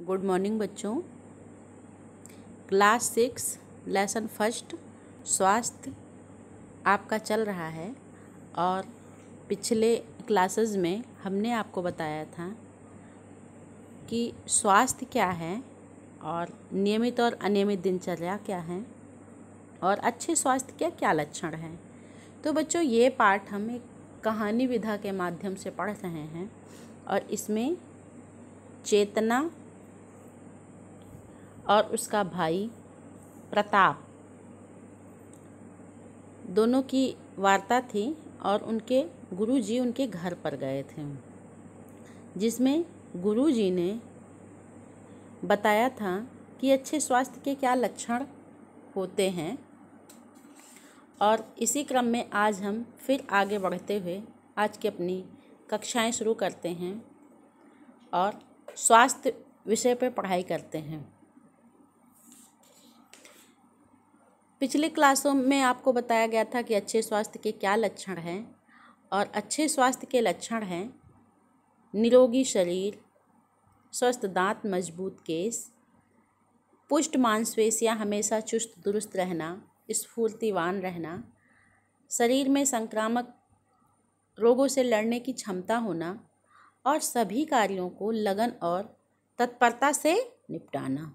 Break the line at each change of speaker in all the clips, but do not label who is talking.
Good morning बच्चों। Class 6 lesson first स्वास्थ्य आपका चल रहा है और पिछले क्लासेस में हमने आपको बताया था कि स्वास्थ्य क्या है और नियमित और अनियमित दिनचर्या क्या है और अच्छे स्वास्थ्य के क्या लक्षण हैं। तो बच्चों ये पाठ हम एक कहानी विधा के माध्यम से पढ़ रहे हैं और इसमें चेतना और उसका भाई प्रताप दोनों की वार्ता थी और उनके गुरुजी उनके घर पर गए थे, जिसमें गुरुजी ने बताया था कि अच्छे स्वास्थ्य के क्या लक्षण होते हैं। और इसी क्रम में आज हम फिर आगे बढ़ते हुए आज की अपनी कक्षाएं शुरू करते हैं और स्वास्थ्य विषय पर पढ़ाई करते हैं। पिछले क्लासों में आपको बताया गया था कि अच्छे स्वास्थ्य के क्या लक्षण हैं और अच्छे स्वास्थ्य के लक्षण हैं निरोगी शरीर, स्वस्थ दांत, मजबूत केस, पुष्ट मांसपेशियां हमेशा चुस्त दुरुस्त रहना, स्फूर्तिवान रहना, शरीर में संक्रामक रोगों से लड़ने की क्षमता होना और सभी कार्यों को लगन और तत्परता से निपटाना,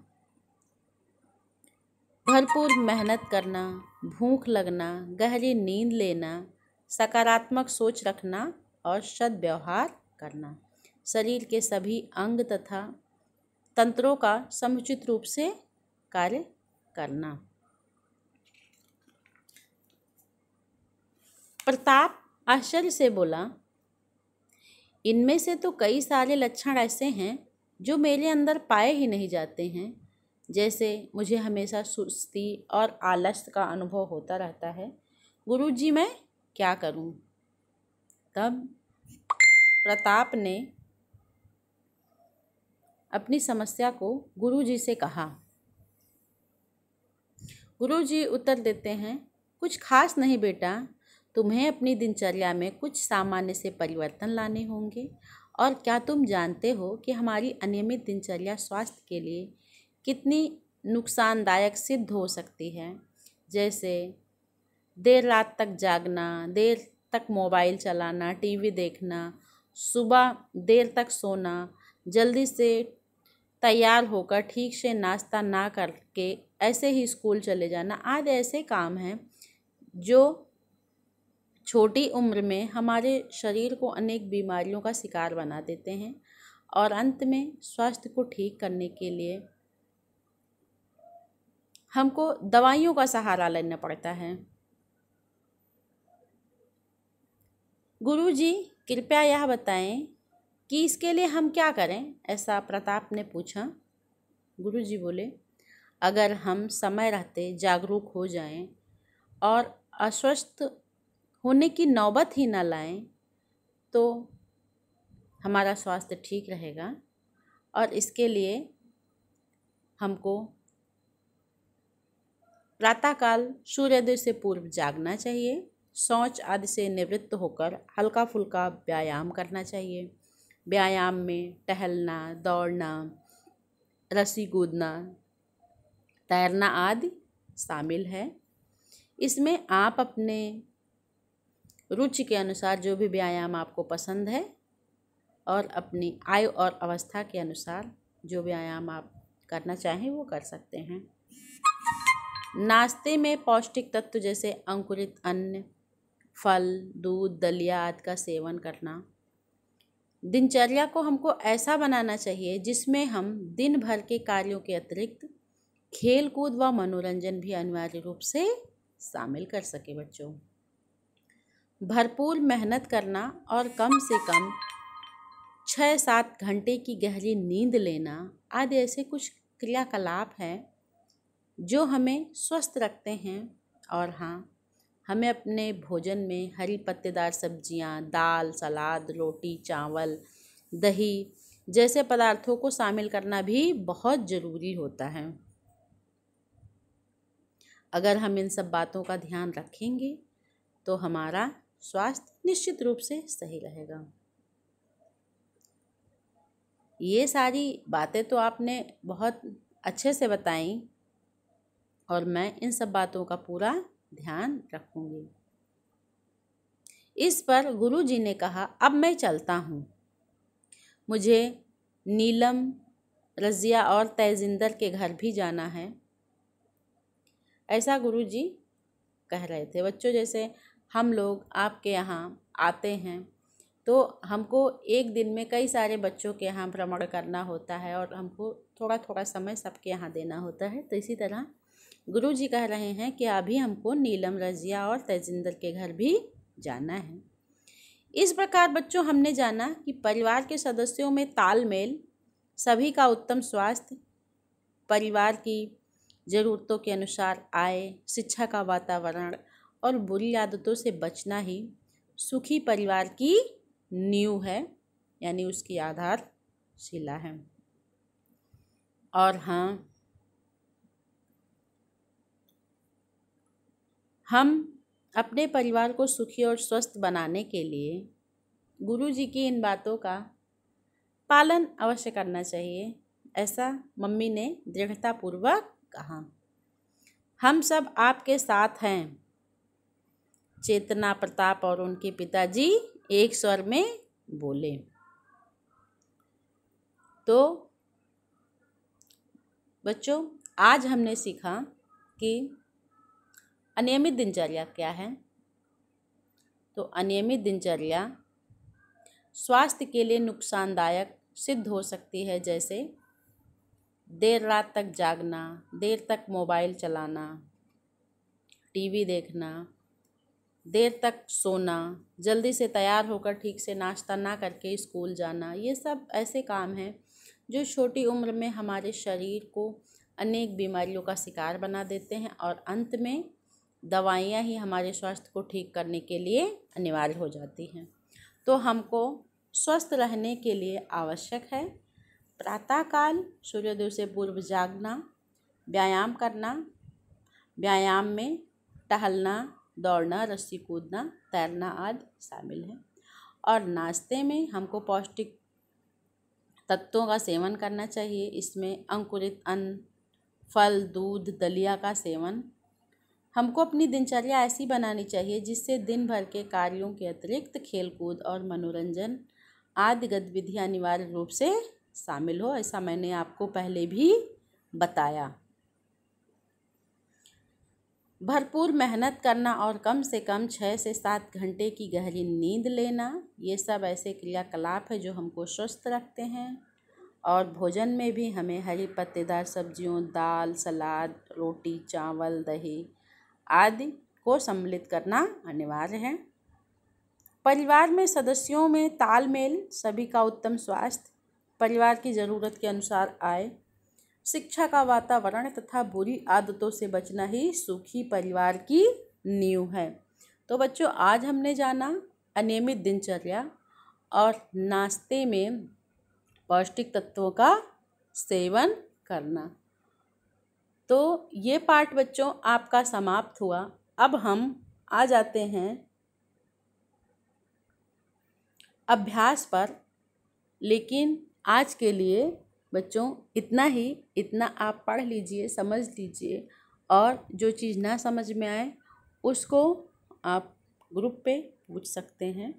भरपूर मेहनत करना, भूख लगना, गहरी नींद लेना, सकारात्मक सोच रखना और सद्व्यवहार करना, शरीर के सभी अंग तथा तंत्रों का समुचित रूप से कार्य करना। प्रताप आश्चर्य से बोला, इनमें से तो कई सारे लक्षण ऐसे हैं जो मेरे अंदर पाए ही नहीं जाते हैं। जैसे मुझे हमेशा सुस्ती और आलस का अनुभव होता रहता है। गुरुजी मैं क्या करूं? तब प्रताप ने अपनी समस्या को गुरुजी से कहा। गुरुजी उत्तर देते हैं, कुछ खास नहीं बेटा, तुम्हें अपनी दिनचर्या में कुछ सामान्य से परिवर्तन लाने होंगे। और क्या तुम जानते हो कि हमारी अनियमित दिनचर्या स्वास्थ्य के लिए कितनी नुकसानदायक सिद्ध हो सकती है? जैसे देर रात तक जागना, देर तक मोबाइल चलाना, टीवी देखना, सुबह देर तक सोना, जल्दी से तैयार होकर ठीक से नाश्ता ना करके ऐसे ही स्कूल चले जाना आदि ऐसे काम हैं जो छोटी उम्र में हमारे शरीर को अनेक बीमारियों का शिकार बना देते हैं और अंत में स्वास्थ्य को ठीक करने के लिए हमको दवाइयों का सहारा लेना पड़ता है। गुरुजी कृपया यह बताएं कि इसके लिए हम क्या करें? ऐसा प्रताप ने पूछा। गुरुजी बोले, अगर हम समय रहते जागरूक हो जाएं और अस्वस्थ होने की नौबत ही न लाएं तो हमारा स्वास्थ्य ठीक रहेगा। और इसके लिए हमको प्रातःकाल सूर्योदय से पूर्व जागना चाहिए, शौच आदि से निवृत्त होकर हल्का फुल्का व्यायाम करना चाहिए। व्यायाम में टहलना, दौड़ना, रस्सी कूदना, तैरना आदि शामिल है। इसमें आप अपने रुचि के अनुसार जो भी व्यायाम आपको पसंद है और अपनी आयु और अवस्था के अनुसार जो व्यायाम आप करना चाहें वो कर सकते हैं। नाश्ते में पौष्टिक तत्व जैसे अंकुरित अन्न, फल, दूध, दलिया आदि का सेवन करना। दिनचर्या को हमको ऐसा बनाना चाहिए जिसमें हम दिन भर के कार्यों के अतिरिक्त खेल कूद व मनोरंजन भी अनिवार्य रूप से शामिल कर सके। बच्चों, भरपूर मेहनत करना और कम से कम 6-7 घंटे की गहरी नींद लेना आदि ऐसे कुछ क्रियाकलाप हैं जो हमें स्वस्थ रखते हैं। और हाँ, हमें अपने भोजन में हरी पत्तेदार सब्जियां, दाल, सलाद, रोटी, चावल, दही जैसे पदार्थों को शामिल करना भी बहुत ज़रूरी होता है। अगर हम इन सब बातों का ध्यान रखेंगे तो हमारा स्वास्थ्य निश्चित रूप से सही रहेगा। ये सारी बातें तो आपने बहुत अच्छे से बताई और मैं इन सब बातों का पूरा ध्यान रखूंगी। इस पर गुरुजी ने कहा, अब मैं चलता हूँ, मुझे नीलम, रज़िया और तेजिंदर के घर भी जाना है। ऐसा गुरुजी कह रहे थे। बच्चों, जैसे हम लोग आपके यहाँ आते हैं तो हमको एक दिन में कई सारे बच्चों के यहाँ भ्रमण करना होता है और हमको थोड़ा थोड़ा समय सबके यहाँ देना होता है। तो इसी तरह गुरुजी कह रहे हैं कि अभी हमको नीलम, रज़िया और तेजिंदर के घर भी जाना है। इस प्रकार बच्चों हमने जाना कि परिवार के सदस्यों में तालमेल, सभी का उत्तम स्वास्थ्य, परिवार की ज़रूरतों के अनुसार आय, शिक्षा का वातावरण और बुरी आदतों से बचना ही सुखी परिवार की नींव है, यानी उसकी आधारशिला है। और हाँ, हम अपने परिवार को सुखी और स्वस्थ बनाने के लिए गुरुजी की इन बातों का पालन अवश्य करना चाहिए, ऐसा मम्मी ने दृढ़तापूर्वक कहा। हम सब आपके साथ हैं, चेतना, प्रताप और उनके पिताजी एक स्वर में बोले। तो बच्चों, आज हमने सीखा कि अनियमित दिनचर्या क्या है। तो अनियमित दिनचर्या स्वास्थ्य के लिए नुकसानदायक सिद्ध हो सकती है, जैसे देर रात तक जागना, देर तक मोबाइल चलाना, टीवी देखना, देर तक सोना, जल्दी से तैयार होकर ठीक से नाश्ता ना करके स्कूल जाना। ये सब ऐसे काम हैं जो छोटी उम्र में हमारे शरीर को अनेक बीमारियों का शिकार बना देते हैं और अंत में दवाइयाँ ही हमारे स्वास्थ्य को ठीक करने के लिए अनिवार्य हो जाती हैं। तो हमको स्वस्थ रहने के लिए आवश्यक है प्रातःकाल सूर्योदय से पूर्व जागना, व्यायाम करना, व्यायाम में टहलना, दौड़ना, रस्सी कूदना, तैरना आदि शामिल है। और नाश्ते में हमको पौष्टिक तत्वों का सेवन करना चाहिए। इसमें अंकुरित अन्न, फल, दूध, दलिया का सेवन। हमको अपनी दिनचर्या ऐसी बनानी चाहिए जिससे दिन भर के कार्यों के अतिरिक्त खेलकूद और मनोरंजन आदि गतिविधियाँ अनिवार्य रूप से शामिल हो। ऐसा मैंने आपको पहले भी बताया। भरपूर मेहनत करना और कम से कम 6 से 7 घंटे की गहरी नींद लेना, ये सब ऐसे क्रियाकलाप है जो हमको स्वस्थ रखते हैं। और भोजन में भी हमें हरी पत्तेदार सब्जियों, दाल, सलाद, रोटी, चावल, दही आदि को सम्मिलित करना अनिवार्य है। परिवार में सदस्यों में तालमेल, सभी का उत्तम स्वास्थ्य, परिवार की ज़रूरत के अनुसार आय, शिक्षा का वातावरण तथा बुरी आदतों से बचना ही सुखी परिवार की नींव है। तो बच्चों, आज हमने जाना अनियमित दिनचर्या और नाश्ते में पौष्टिक तत्वों का सेवन करना। तो ये पाठ बच्चों आपका समाप्त हुआ। अब हम आ जाते हैं अभ्यास पर। लेकिन आज के लिए बच्चों इतना ही, इतना आप पढ़ लीजिए, समझ लीजिए और जो चीज़ ना समझ में आए उसको आप ग्रुप पे पूछ सकते हैं।